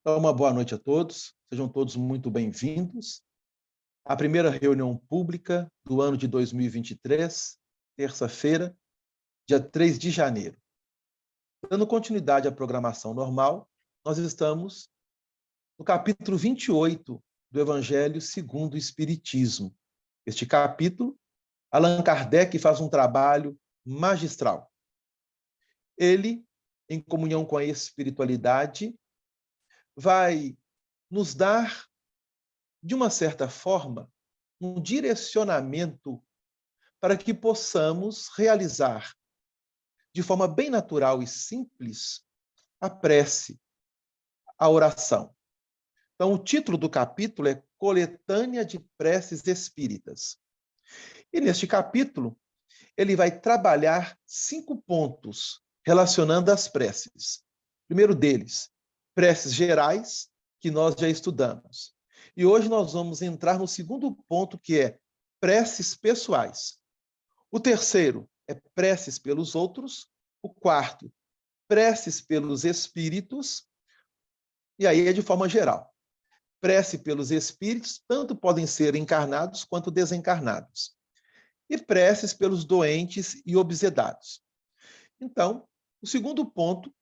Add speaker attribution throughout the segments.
Speaker 1: Então, uma boa noite a todos. Sejam todos muito bem-vindos à primeira reunião pública do ano de 2023, terça-feira, dia 3 de janeiro. Dando continuidade à programação normal, nós estamos no capítulo 28 do Evangelho segundo o Espiritismo. Este capítulo, Allan Kardec faz um trabalho magistral. Ele, em comunhão com a espiritualidade, vai nos dar, de uma certa forma, um direcionamento para que possamos realizar, de forma bem natural e simples, a prece, a oração. Então, o título do capítulo é Coletânea de Preces Espíritas. E neste capítulo, ele vai trabalhar 5 pontos relacionando as preces. O primeiro deles, preces gerais, que nós já estudamos. E hoje nós vamos entrar no segundo ponto, que é preces pessoais. O terceiro é preces pelos outros. O quarto, preces pelos espíritos. E aí é de forma geral. Prece pelos espíritos, tanto podem ser encarnados quanto desencarnados. E preces pelos doentes e obsedados. Então, o segundo ponto,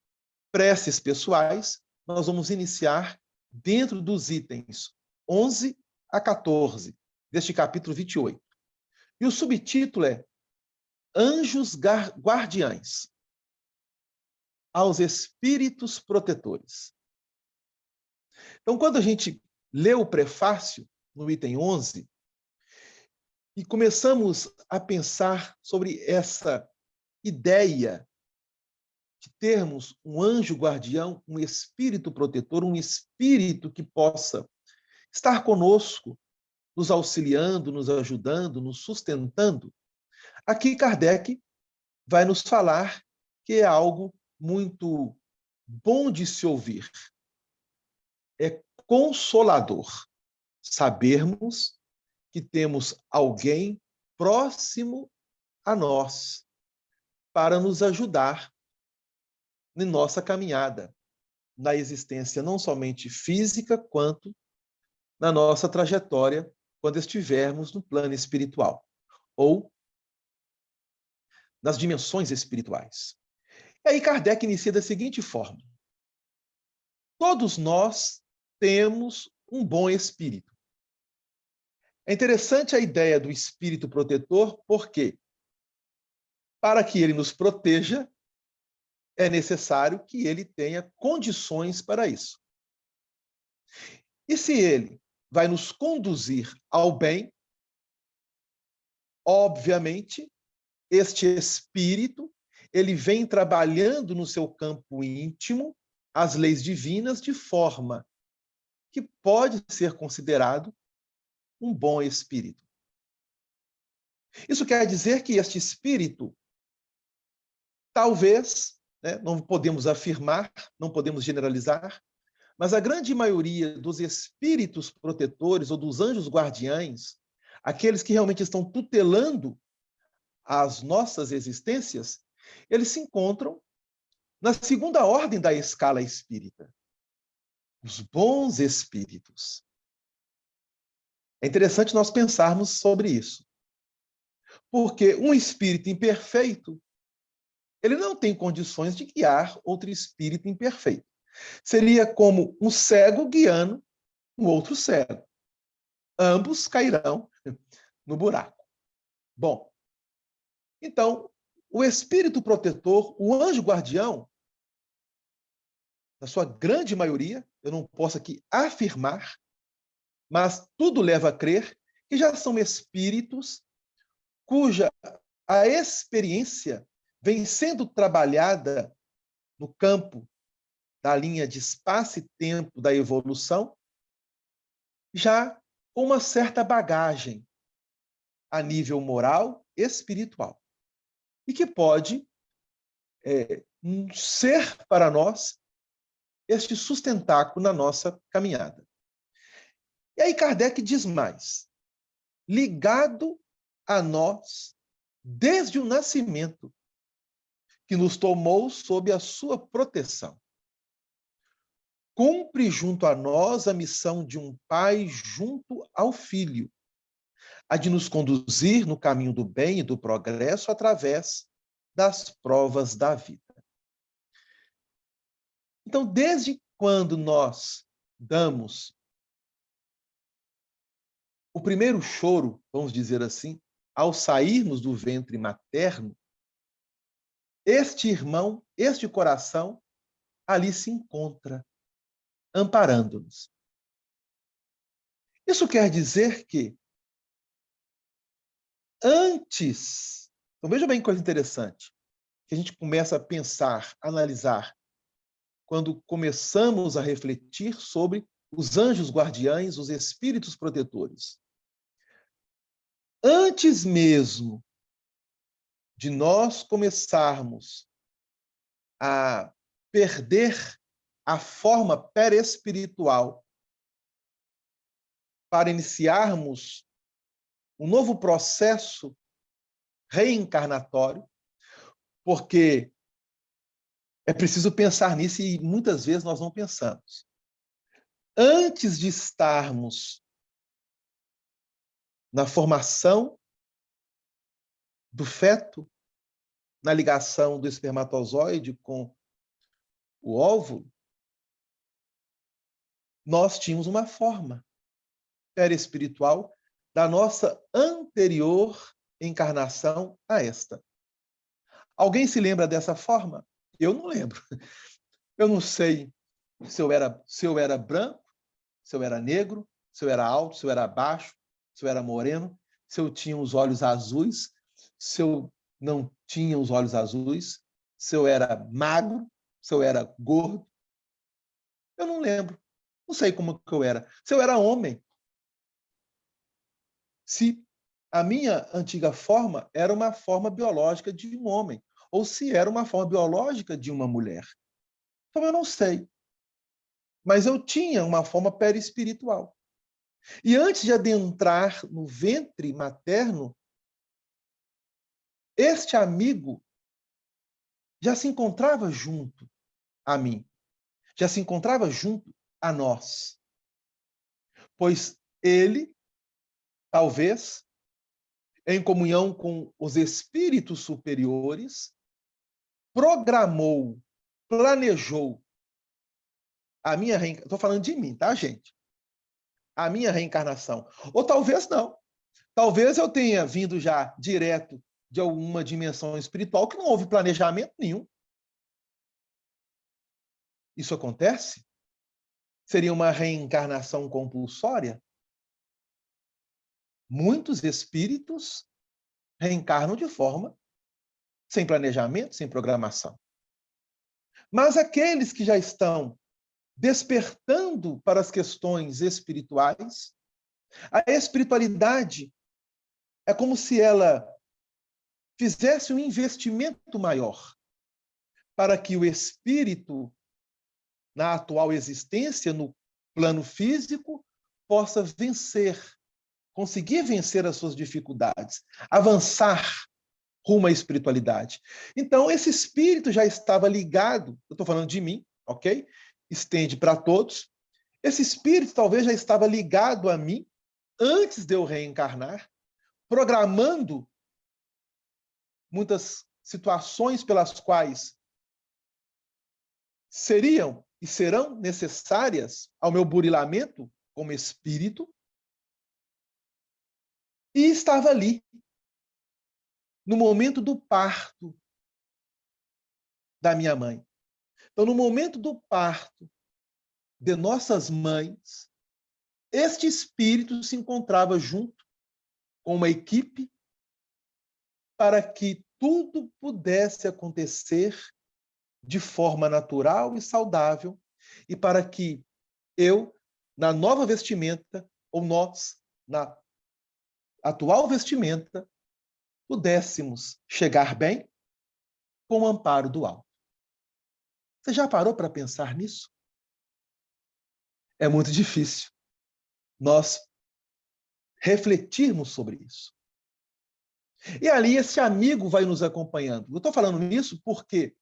Speaker 1: preces pessoais, nós vamos iniciar dentro dos itens 11 a 14 deste capítulo 28. E o subtítulo é Anjos Guardiães aos Espíritos Protetores. Então, quando a gente lê o prefácio, no item 11, e começamos a pensar sobre essa ideia de termos um anjo guardião, um espírito protetor, um espírito que possa estar conosco, nos auxiliando, nos ajudando, nos sustentando, aqui Kardec vai nos falar que é algo muito bom de se ouvir. É consolador sabermos que temos alguém próximo a nós para nos ajudar em nossa caminhada, na existência não somente física, quanto na nossa trajetória quando estivermos no plano espiritual ou nas dimensões espirituais. E aí Kardec inicia da seguinte forma: todos nós temos um bom espírito. É interessante a ideia do espírito protetor, porque para que ele nos proteja, é necessário que ele tenha condições para isso. E se ele vai nos conduzir ao bem, obviamente, este espírito, ele vem trabalhando no seu campo íntimo as leis divinas de forma que pode ser considerado um bom espírito. Isso quer dizer que este espírito, talvez, não podemos afirmar, não podemos generalizar, mas a grande maioria dos espíritos protetores ou dos anjos guardiães, aqueles que realmente estão tutelando as nossas existências, eles se encontram na segunda ordem da escala espírita, os bons espíritos. É interessante nós pensarmos sobre isso, porque um espírito imperfeito, ele não tem condições de guiar outro espírito imperfeito. Seria como um cego guiando um outro cego. Ambos cairão no buraco. Bom, então, o espírito protetor, o anjo guardião, na sua grande maioria, eu não posso aqui afirmar, mas tudo leva a crer que já são espíritos cuja a experiência vem sendo trabalhada no campo da linha de espaço e tempo da evolução, já com uma certa bagagem a nível moral e espiritual, e que pode ser para nós este sustentáculo na nossa caminhada. E aí Kardec diz mais: ligado a nós desde o nascimento, que nos tomou sob a sua proteção. cumpre junto a nós a missão de um pai junto ao filho, a de nos conduzir no caminho do bem e do progresso através das provas da vida. Então, desde quando nós damos o primeiro choro, vamos dizer assim, ao sairmos do ventre materno, este irmão, este coração, ali se encontra, amparando-nos. Isso quer dizer que antes, então veja bem que coisa interessante, que a gente começa a pensar, analisar, quando começamos a refletir sobre os anjos guardiães, os espíritos protetores. Antes mesmo de nós começarmos a perder a forma perespiritual para iniciarmos um novo processo reencarnatório, porque é preciso pensar nisso e muitas vezes nós não pensamos. Antes de estarmos na formação do feto, na ligação do espermatozoide com o óvulo, nós tínhamos uma forma perespiritual da nossa anterior encarnação a esta. Alguém se lembra dessa forma? Eu não lembro. Eu não sei se eu era branco, se eu era negro, se eu era alto, se eu era baixo, se eu era moreno, se eu tinha os olhos azuis, se eu não tinha os olhos azuis, se eu era magro, se eu era gordo. Eu não lembro. Não sei como que eu era. Se eu era homem. Se a minha antiga forma era uma forma biológica de um homem, ou se era uma forma biológica de uma mulher. Então eu não sei. Mas eu tinha uma forma perispiritual. E antes de adentrar no ventre materno, este amigo já se encontrava junto a mim, já se encontrava junto a nós. Pois ele, talvez, em comunhão com os espíritos superiores, programou, planejou a minha reencarnação. Estou falando de mim, tá, gente? A minha reencarnação. Ou talvez não. Talvez eu tenha vindo já direto de alguma dimensão espiritual que não houve planejamento nenhum. Isso acontece? Seria uma reencarnação compulsória? Muitos espíritos reencarnam de forma sem planejamento, sem programação. Mas aqueles que já estão despertando para as questões espirituais, a espiritualidade é como se ela fizesse um investimento maior para que o espírito, na atual existência, no plano físico, possa vencer, conseguir vencer as suas dificuldades, avançar rumo à espiritualidade. Então, esse espírito já estava ligado, eu estou falando de mim, ok? Estende para todos. Esse espírito talvez já estava ligado a mim antes de eu reencarnar, programando muitas situações pelas quais seriam e serão necessárias ao meu burilamento como espírito, e estava ali, no momento do parto da minha mãe. Então, no momento do parto de nossas mães, este espírito se encontrava junto com uma equipe para que tudo pudesse acontecer de forma natural e saudável, e para que eu, na nova vestimenta, ou nós, na atual vestimenta, pudéssemos chegar bem com o amparo do alto. Você já parou para pensar nisso? É muito difícil nós refletirmos sobre isso. E ali esse amigo vai nos acompanhando. Eu estou falando isso porque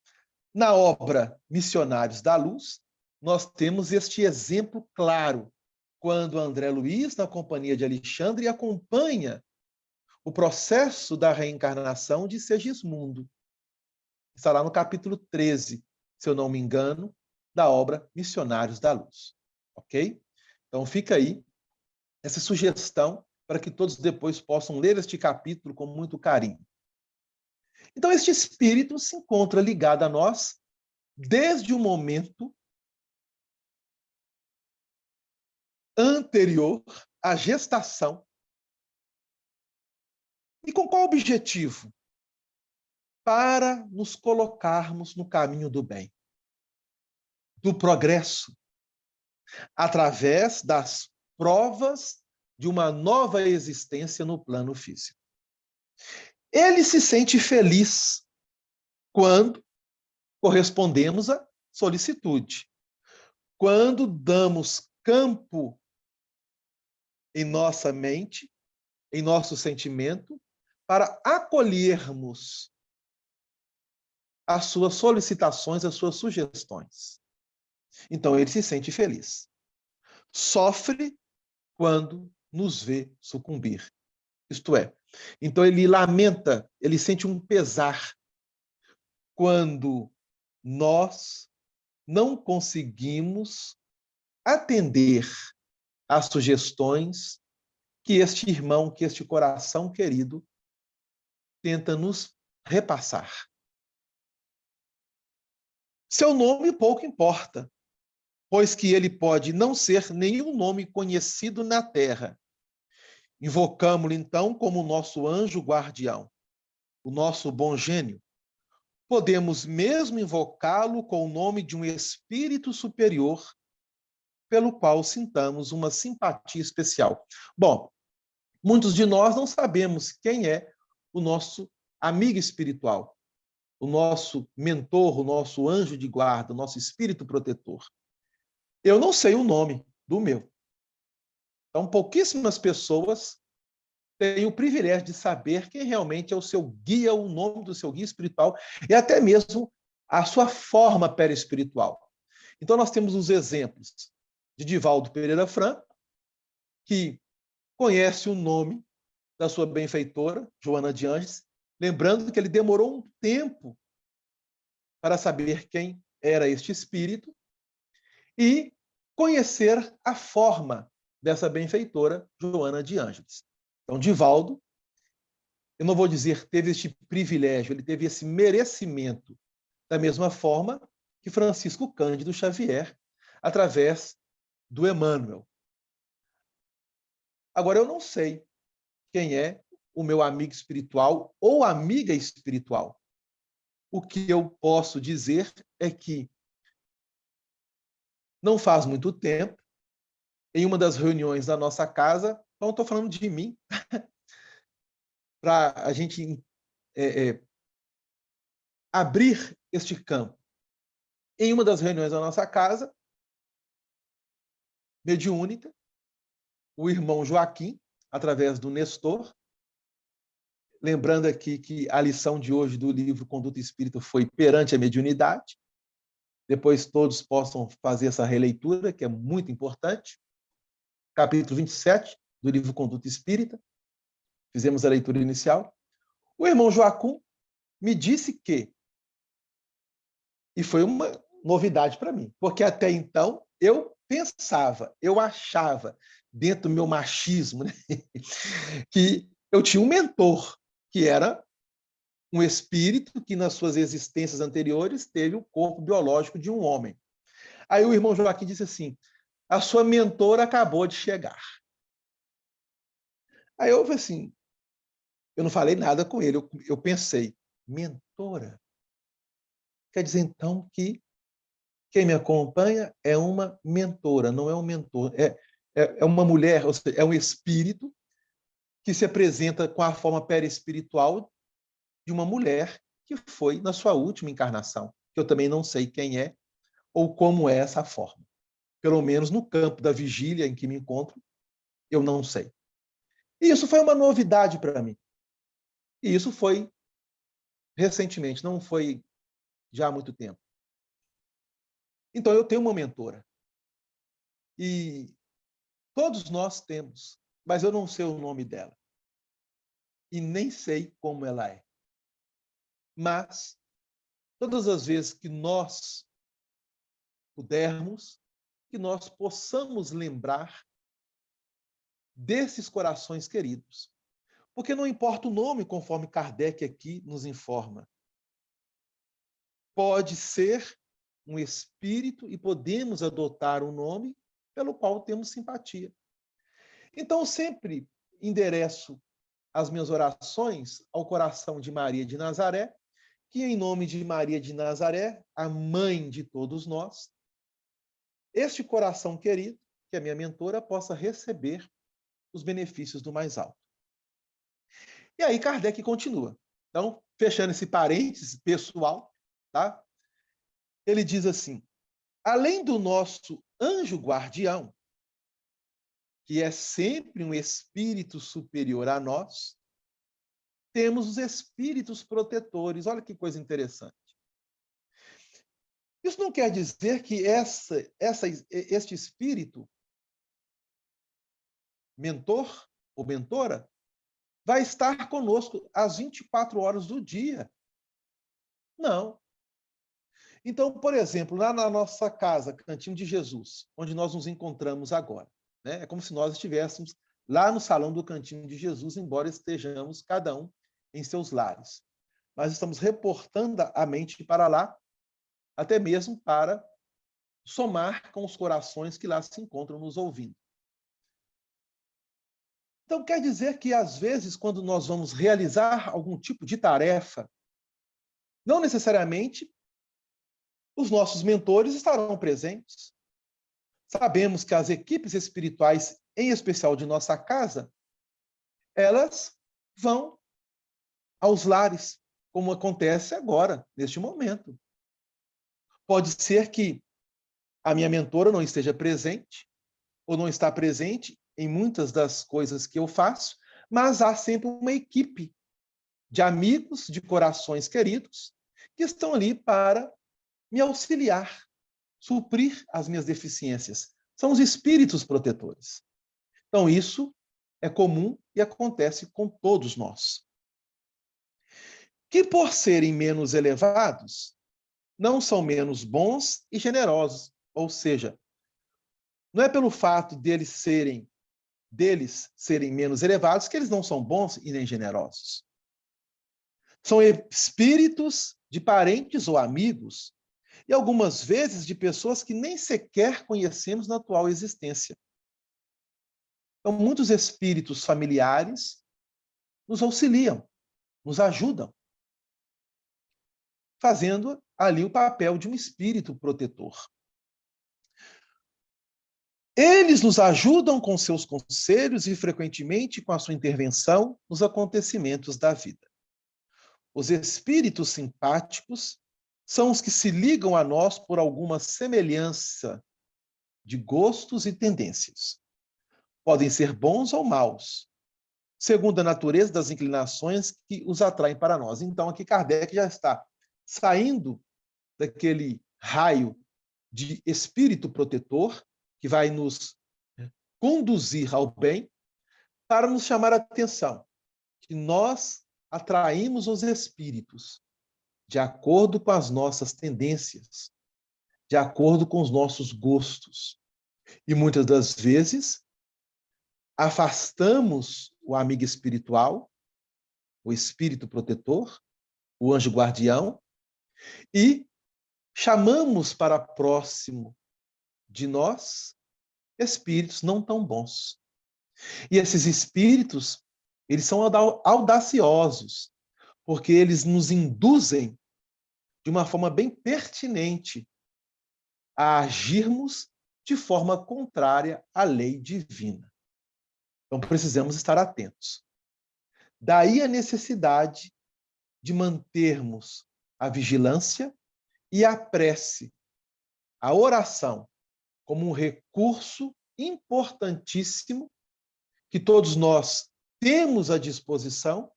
Speaker 1: na obra Missionários da Luz, nós temos este exemplo claro, quando André Luiz, na companhia de Alexandre, acompanha o processo da reencarnação de Segismundo. Está lá no capítulo 13, se eu não me engano, da obra Missionários da Luz. Ok? Então fica aí essa sugestão para que todos depois possam ler este capítulo com muito carinho. Então este espírito se encontra ligado a nós desde o momento anterior à gestação. E com qual objetivo? Para nos colocarmos no caminho do bem, do progresso, através das provas de uma nova existência no plano físico. Ele se sente feliz quando correspondemos à solicitude, quando damos campo em nossa mente, em nosso sentimento, para acolhermos as suas solicitações, as suas sugestões. Então, ele se sente feliz. Sofre quando nos vê sucumbir. Isto é, então ele lamenta, ele sente um pesar quando nós não conseguimos atender às sugestões que este irmão, que este coração querido tenta nos repassar. Seu nome pouco importa, pois que ele pode não ser nenhum nome conhecido na terra. Invocamo-lo, então, como nosso anjo guardião, o nosso bom gênio. Podemos mesmo invocá-lo com o nome de um espírito superior, pelo qual sintamos uma simpatia especial. Bom, muitos de nós não sabemos quem é o nosso amigo espiritual, o nosso mentor, o nosso anjo de guarda, o nosso espírito protetor. Eu não sei o nome do meu. Então, pouquíssimas pessoas têm o privilégio de saber quem realmente é o seu guia, o nome do seu guia espiritual e até mesmo a sua forma perispiritual. Então, nós temos os exemplos de Divaldo Pereira Franco, que conhece o nome da sua benfeitora, Joana de Ângeles, lembrando que ele demorou um tempo para saber quem era este espírito e conhecer a forma dessa benfeitora, Joana de Ângeles. Então, Divaldo, eu não vou dizer teve este privilégio, ele teve esse merecimento, da mesma forma que Francisco Cândido Xavier, através do Emmanuel. Agora, eu não sei quem é o meu amigo espiritual ou amiga espiritual. O que eu posso dizer é que não faz muito tempo, em uma das reuniões da nossa casa, não estou falando de mim, para a gente abrir este campo. Em uma das reuniões da nossa casa, mediúnica, o irmão Joaquim, através do Nestor, lembrando aqui que a lição de hoje do livro Conduta Espírita foi perante a mediunidade, depois todos possam fazer essa releitura, que é muito importante, capítulo 27 do livro Conduta Espírita, fizemos a leitura inicial. O irmão Joaquim me disse que, e foi uma novidade para mim, porque até então eu pensava, eu achava, dentro do meu machismo, né, que eu tinha um mentor, que era um espírito que, nas suas existências anteriores, teve o corpo biológico de um homem. Aí o irmão Joaquim disse assim, a sua mentora acabou de chegar. Aí eu falei assim, eu não falei nada com ele, eu pensei, mentora? Quer dizer, então, que quem me acompanha é uma mentora, não é um mentor. É uma mulher, ou seja, é um espírito que se apresenta com a forma perispiritual de uma mulher que foi na sua última encarnação, que eu também não sei quem é ou como é essa forma. Pelo menos no campo da vigília em que me encontro, eu não sei. E isso foi uma novidade para mim. E isso foi recentemente, não foi já há muito tempo. Então, eu tenho uma mentora. E todos nós temos, mas eu não sei o nome dela. E nem sei como ela é. Mas, todas as vezes que nós pudermos, que nós possamos lembrar desses corações queridos. Porque não importa o nome, conforme Kardec aqui nos informa. Pode ser um espírito e podemos adotar um nome pelo qual temos simpatia. Então, sempre endereço as minhas orações ao coração de Maria de Nazaré, que em nome de Maria de Nazaré, a mãe de todos nós, este coração querido, que a minha mentora, possa receber os benefícios do mais alto. E aí Kardec continua. Então, fechando esse parênteses pessoal, tá? Ele diz assim: além do nosso anjo guardião, que é sempre um espírito superior a nós, temos os espíritos protetores. Olha que coisa interessante. Isso não quer dizer que este espírito, mentor ou mentora, vai estar conosco às 24 horas do dia. Não. Então, por exemplo, lá na nossa casa, Cantinho de Jesus, onde nós nos encontramos agora, né? É como se nós estivéssemos lá no salão do Cantinho de Jesus, embora estejamos cada um em seus lares. Mas estamos reportando a mente para lá, até mesmo para somar com os corações que lá se encontram nos ouvindo. Então, quer dizer que, às vezes, quando nós vamos realizar algum tipo de tarefa, não necessariamente os nossos mentores estarão presentes. Sabemos que as equipes espirituais, em especial de nossa casa, elas vão aos lares, como acontece agora, neste momento. Pode ser que a minha mentora não esteja presente, ou não está presente em muitas das coisas que eu faço, mas há sempre uma equipe de amigos, de corações queridos, que estão ali para me auxiliar, suprir as minhas deficiências. São os espíritos protetores. Então, isso é comum e acontece com todos nós. Que, por serem menos elevados, não são menos bons e generosos. Ou seja, não é pelo fato deles serem menos elevados que eles não são bons e nem generosos. São espíritos de parentes ou amigos, e algumas vezes de pessoas que nem sequer conhecemos na atual existência. Então, muitos espíritos familiares nos auxiliam, nos ajudam, fazendo ali o papel de um espírito protetor. Eles nos ajudam com seus conselhos e, frequentemente, com a sua intervenção nos acontecimentos da vida. Os espíritos simpáticos são os que se ligam a nós por alguma semelhança de gostos e tendências. Podem ser bons ou maus, segundo a natureza das inclinações que os atraem para nós. Então, aqui Kardec já está saindo daquele raio de espírito protetor que vai nos conduzir ao bem, para nos chamar a atenção que nós atraímos os espíritos de acordo com as nossas tendências, de acordo com os nossos gostos. E muitas das vezes afastamos o amigo espiritual, o espírito protetor, o anjo guardião, e chamamos para próximo de nós espíritos não tão bons. E esses espíritos, eles são audaciosos, porque eles nos induzem de uma forma bem pertinente a agirmos de forma contrária à lei divina. Então, precisamos estar atentos. Daí a necessidade de mantermos a vigilância e a prece, a oração, como um recurso importantíssimo que todos nós temos à disposição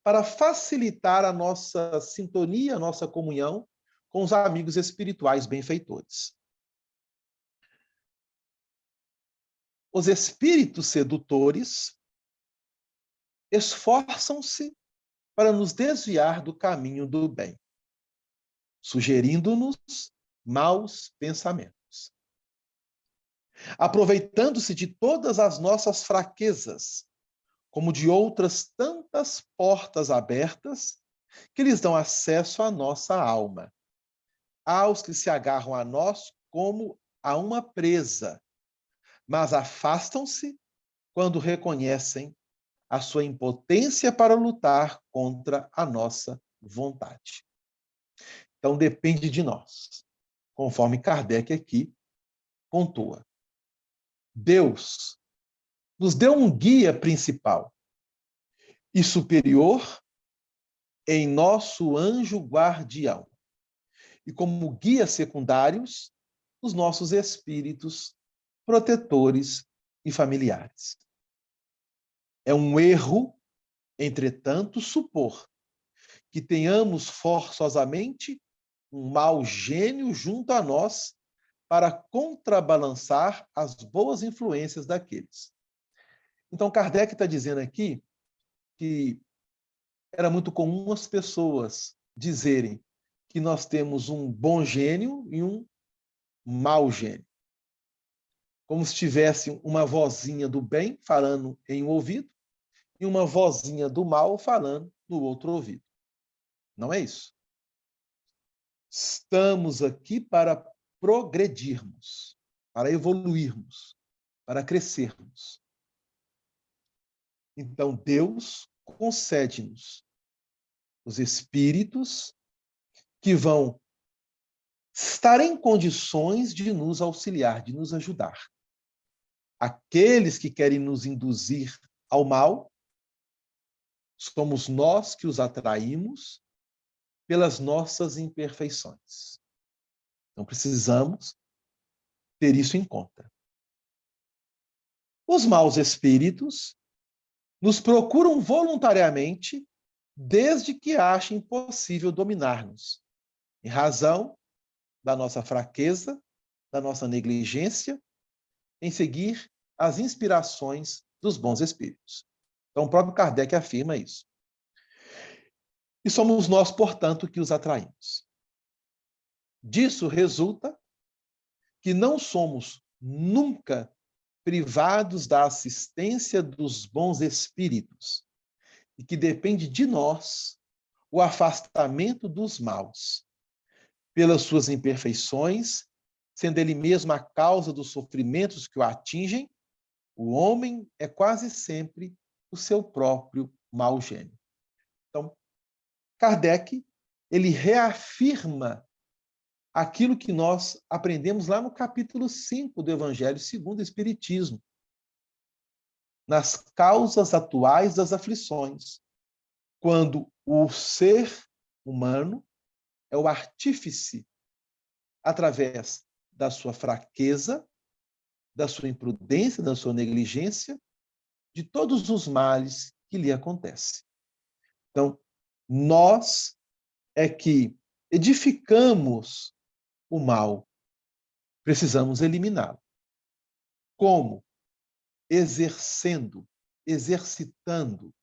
Speaker 1: para facilitar a nossa sintonia, a nossa comunhão com os amigos espirituais benfeitores. os espíritos sedutores esforçam-se para nos desviar do caminho do bem, sugerindo-nos maus pensamentos. Aproveitando-se de todas as nossas fraquezas, como de outras tantas portas abertas que lhes dão acesso à nossa alma, aos que se agarram a nós como a uma presa, mas afastam-se quando reconhecem a sua impotência para lutar contra a nossa vontade. Então, depende de nós, conforme Kardec aqui pontua. Deus nos deu um guia principal e superior em nosso anjo guardião, e como guias secundários, os nossos espíritos protetores e familiares. É um erro, entretanto, supor que tenhamos forçosamente um mau gênio junto a nós para contrabalançar as boas influências daqueles. Então, Kardec está dizendo aqui que era muito comum as pessoas dizerem que nós temos um bom gênio e um mau gênio. Como se tivesse uma vozinha do bem falando em um ouvido e uma vozinha do mal falando no outro ouvido. Não é isso. Estamos aqui para progredirmos, para evoluirmos, para crescermos. Então, Deus concede-nos os espíritos que vão estar em condições de nos auxiliar, de nos ajudar. Aqueles que querem nos induzir ao mal, somos nós que os atraímos pelas nossas imperfeições. Então, precisamos ter isso em conta. Os maus espíritos nos procuram voluntariamente desde que achem possível dominar-nos, em razão da nossa fraqueza, da nossa negligência, em seguir as inspirações dos bons espíritos. Então, o próprio Kardec afirma isso. E somos nós, portanto, que os atraímos. Disso resulta que não somos nunca privados da assistência dos bons espíritos e que depende de nós o afastamento dos maus, pelas suas imperfeições, sendo ele mesmo a causa dos sofrimentos que o atingem, o homem é quase sempre o seu próprio mau gênio. Então, Kardec, ele reafirma aquilo que nós aprendemos lá no capítulo 5 do Evangelho segundo o Espiritismo, nas causas atuais das aflições, quando o ser humano é o artífice, através da sua fraqueza, da sua imprudência, da sua negligência, de todos os males que lhe acontecem. Então, nós é que edificamos o mal, precisamos eliminá-lo. Como? Exercendo, exercitando,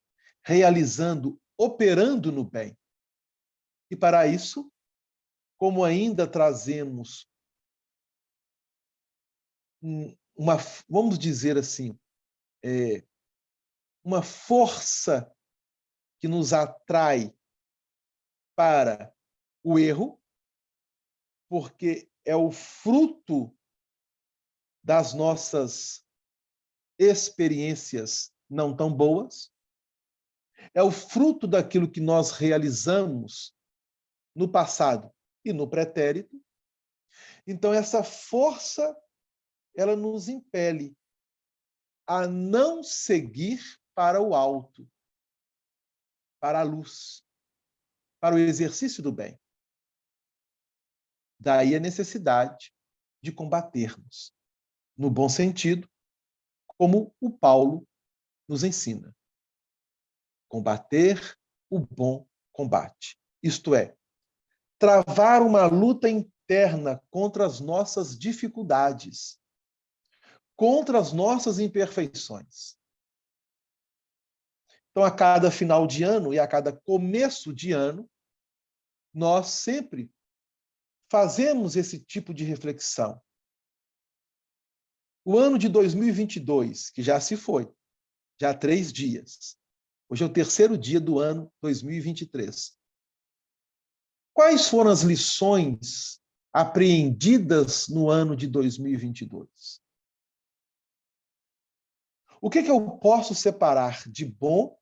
Speaker 1: realizando, operando no bem. E para isso, como ainda trazemos uma, vamos dizer assim, uma força que nos atrai para o erro, porque é o fruto das nossas experiências não tão boas, é o fruto daquilo que nós realizamos no passado e no pretérito. Então, essa força, ela nos impele a não seguir para o alto, para a luz, para o exercício do bem. Daí a necessidade de combatermos, no bom sentido, como o Paulo nos ensina. Combater o bom combate. Isto é, travar uma luta interna contra as nossas dificuldades, contra as nossas imperfeições. Então, a cada final de ano e a cada começo de ano, nós sempre fazemos esse tipo de reflexão. O ano de 2022, que já se foi, já há 3 dias. Hoje é o terceiro dia do ano 2023. Quais foram as lições apreendidas no ano de 2022? O que eu posso separar de bom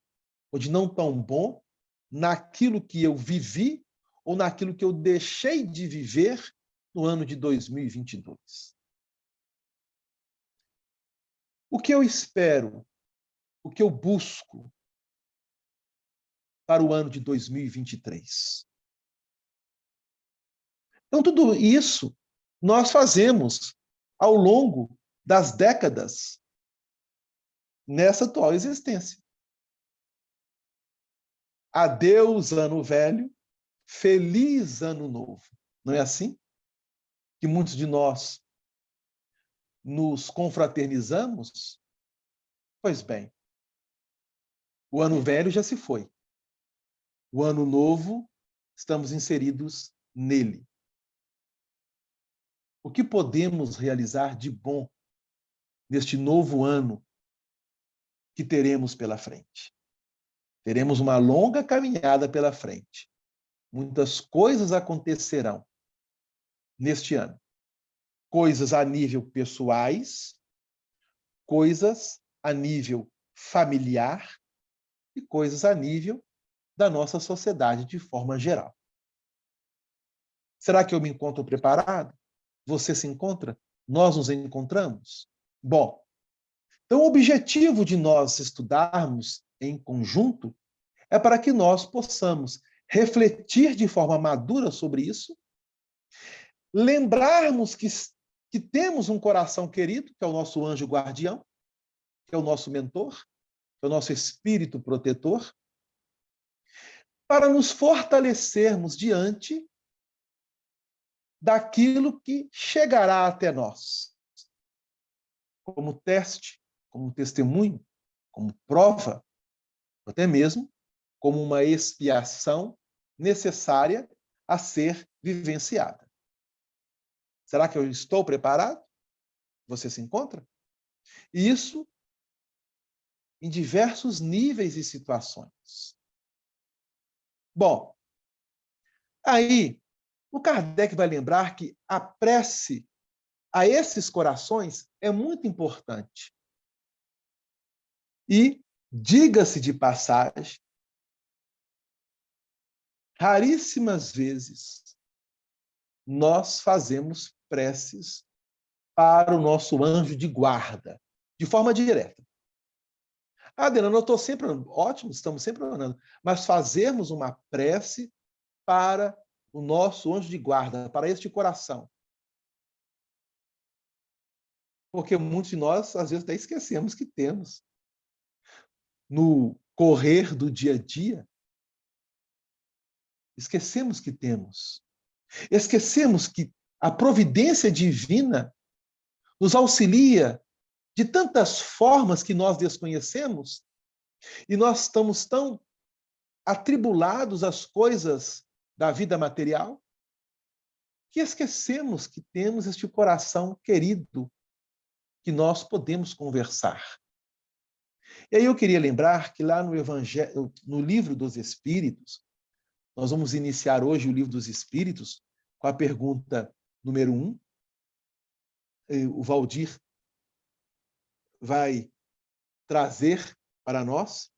Speaker 1: ou de não tão bom naquilo que eu vivi ou naquilo que eu deixei de viver no ano de 2022? O que eu espero, o que eu busco para o ano de 2023? Então, tudo isso nós fazemos ao longo das décadas nessa atual existência. Adeus, ano velho, feliz ano novo. Não é assim? Que muitos de nós nos confraternizamos? Pois bem, o ano velho já se foi. O ano novo, estamos inseridos nele. O que podemos realizar de bom neste novo ano que teremos pela frente? Teremos uma longa caminhada pela frente. Muitas coisas acontecerão neste ano. Coisas a nível pessoais, coisas a nível familiar e coisas a nível da nossa sociedade de forma geral. Será que eu me encontro preparado? Você se encontra? Nós nos encontramos? Bom, então o objetivo de nós estudarmos em conjunto é para que nós possamos refletir de forma madura sobre isso, lembrarmos que temos um coração querido, que é o nosso anjo guardião, que é o nosso mentor, que é o nosso espírito protetor, para nos fortalecermos diante daquilo que chegará até nós, como teste, como testemunho, como prova, até mesmo como uma expiação necessária a ser vivenciada. Será que eu estou preparado? Você se encontra? E isso em diversos níveis e situações. Bom, aí o Kardec vai lembrar que a prece a esses corações é muito importante. E, diga-se de passagem, raríssimas vezes nós fazemos preces para o nosso anjo de guarda, de forma direta. Adriana, eu estou sempre ótimo, estamos sempre orando, mas fazermos uma prece para o nosso anjo de guarda, para este coração. Porque muitos de nós, às vezes, até esquecemos que temos. No correr do dia a dia, esquecemos que temos. Esquecemos que a providência divina nos auxilia de tantas formas que nós desconhecemos e nós estamos tão atribulados às coisas da vida material que esquecemos que temos este coração querido que nós podemos conversar. E aí eu queria lembrar que lá no Evangelho, no Livro dos Espíritos, nós vamos iniciar hoje o Livro dos Espíritos com a pergunta número 1. O Valdir vai trazer para nós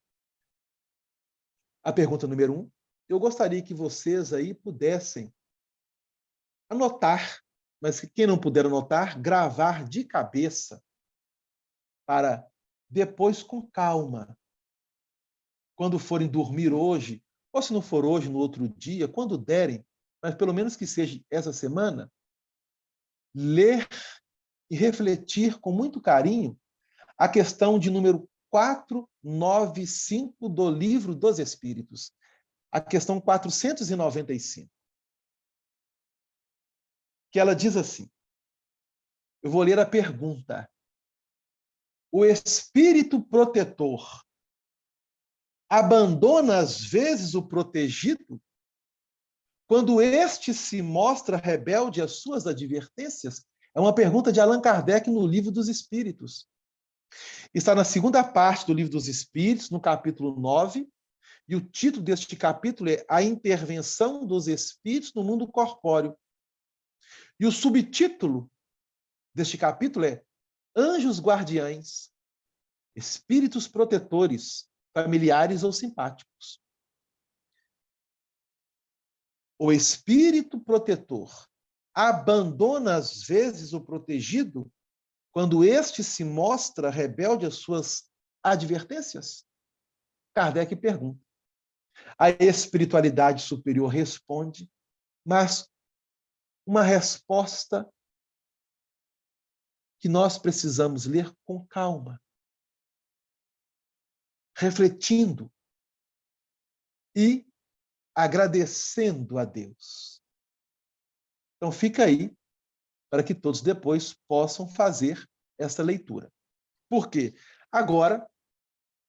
Speaker 1: a pergunta número 1. Eu gostaria que vocês aí pudessem anotar, mas quem não puder anotar, gravar de cabeça para depois, com calma, quando forem dormir hoje, ou se não for hoje, no outro dia, quando derem, mas pelo menos que seja essa semana, ler e refletir com muito carinho a questão de número 495 do Livro dos Espíritos, a questão 495, que ela diz assim, eu vou ler a pergunta, o espírito protetor abandona às vezes o protegido quando este se mostra rebelde às suas advertências? É uma pergunta de Allan Kardec no Livro dos Espíritos. Está na segunda parte do Livro dos Espíritos, no capítulo 9, e o título deste capítulo é A Intervenção dos Espíritos no Mundo Corpóreo. E o subtítulo deste capítulo é Anjos Guardiães, Espíritos Protetores, Familiares ou Simpáticos. O espírito protetor abandona às vezes o protegido quando este se mostra rebelde às suas advertências? Kardec pergunta. A espiritualidade superior responde, mas uma resposta que nós precisamos ler com calma, refletindo e agradecendo a Deus. Então fica aí para que todos depois possam fazer essa leitura. Por quê? Agora,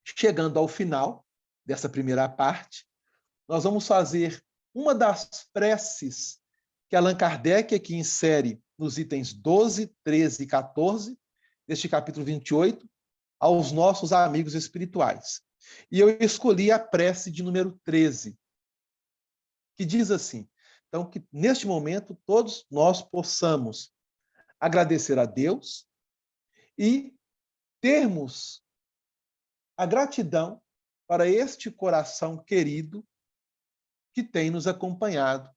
Speaker 1: chegando ao final dessa primeira parte, nós vamos fazer uma das preces que Allan Kardec aqui insere nos itens 12, 13 e 14 deste capítulo 28, aos nossos amigos espirituais. E eu escolhi a prece de número 13, que diz assim, então, que neste momento todos nós possamos agradecer a Deus e termos a gratidão para este coração querido que tem nos acompanhado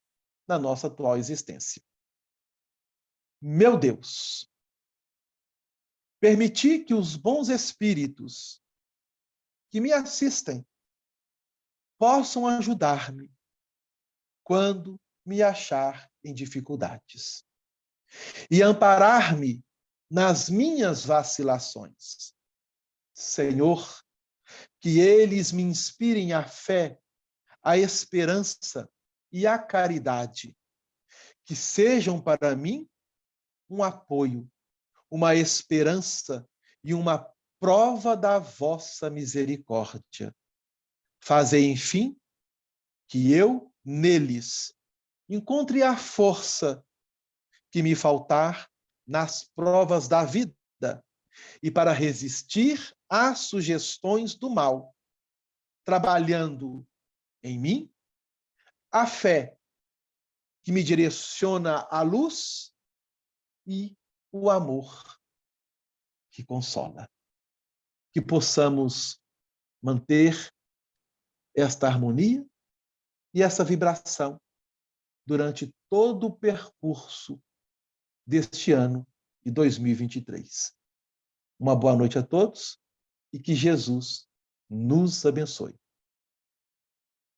Speaker 1: na nossa atual existência. Meu Deus, permiti que os bons espíritos que me assistem possam ajudar-me quando me achar em dificuldades e amparar-me nas minhas vacilações. Senhor, que eles me inspirem a fé, a esperança e a caridade, que sejam para mim um apoio, uma esperança e uma prova da vossa misericórdia. Fazei, enfim, que eu, neles, encontre a força que me faltar nas provas da vida e para resistir às sugestões do mal, trabalhando em mim a fé que me direciona à luz e o amor que consola. Que possamos manter esta harmonia e essa vibração durante todo o percurso deste ano de 2023. Uma boa noite a todos e que Jesus nos abençoe.